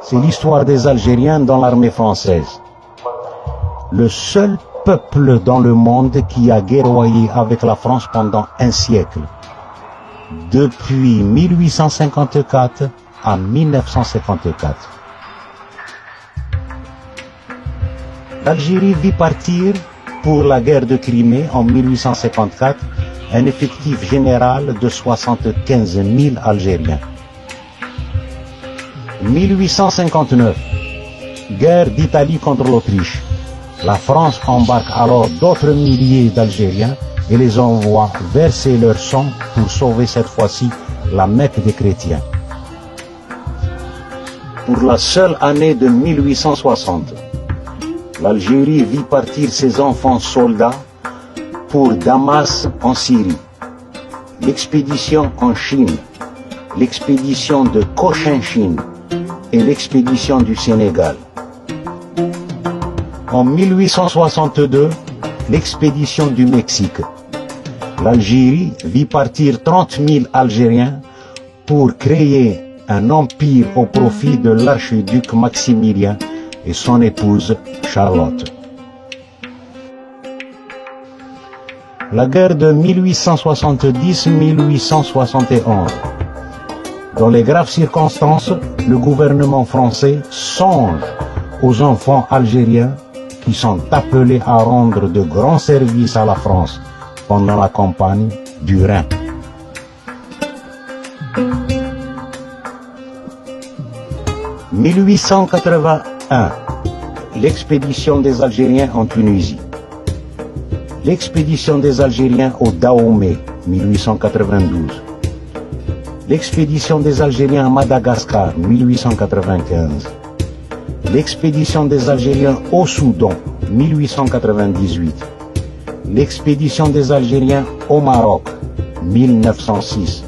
c'est l'histoire des Algériens dans l'armée française. Le seul peuple dans le monde qui a guerroyé avec la France pendant un siècle, depuis 1854 à 1954. L'Algérie vit partir pour la guerre de Crimée en 1854 un effectif général de 75 000 Algériens. 1859, guerre d'Italie contre l'Autriche. La France embarque alors d'autres milliers d'Algériens et les envoie verser leur sang pour sauver cette fois-ci la Mecque des chrétiens. Pour la seule année de 1860, l'Algérie vit partir ses enfants soldats pour Damas en Syrie, l'expédition en Chine, l'expédition de Cochinchine et l'expédition du Sénégal. En 1862, l'expédition du Mexique. L'Algérie vit partir 30 000 Algériens pour créer un empire au profit de l'archiduc Maximilien et son épouse Charlotte. La guerre de 1870-1871. Dans les graves circonstances, le gouvernement français songe aux enfants algériens qui sont appelés à rendre de grands services à la France pendant la campagne du Rhin. « 1881, l'expédition des Algériens en Tunisie. L'expédition des Algériens au Dahomey, 1892. L'expédition des Algériens à Madagascar, 1895. L'expédition des Algériens au Soudan, 1898. L'expédition des Algériens au Maroc, 1906.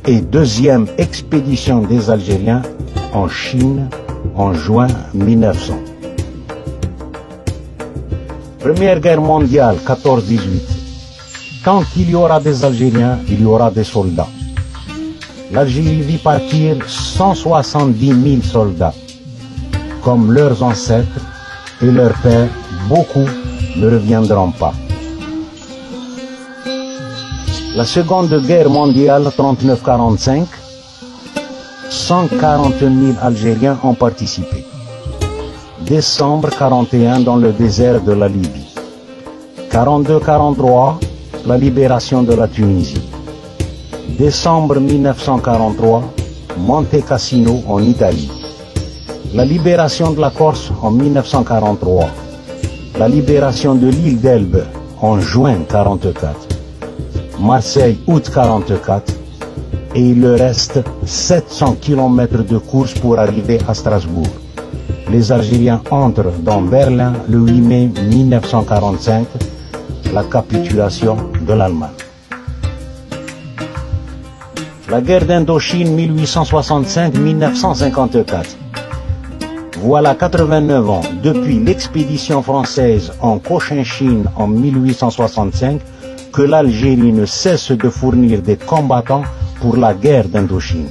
Et deuxième expédition des Algériens en Chine, en juin 1900. Première guerre mondiale, 14-18. Tant qu'il y aura des Algériens, il y aura des soldats. L'Algérie vit partir 170 000 soldats. Comme leurs ancêtres et leurs pères, beaucoup ne reviendront pas. La Seconde Guerre mondiale, 39-45, 140 000 Algériens ont participé. Décembre 41 dans le désert de la Libye. 42-43, la libération de la Tunisie. Décembre 1943, Monte Cassino en Italie. La libération de la Corse en 1943. La libération de l'île d'Elbe en juin 1944. Marseille, août 1944. Et il leur reste 700 km de course pour arriver à Strasbourg. Les Algériens entrent dans Berlin le 8 mai 1945, la capitulation de l'Allemagne. La guerre d'Indochine 1865-1954. Voilà 89 ans depuis l'expédition française en Cochinchine en 1865 que l'Algérie ne cesse de fournir des combattants pour la guerre d'Indochine.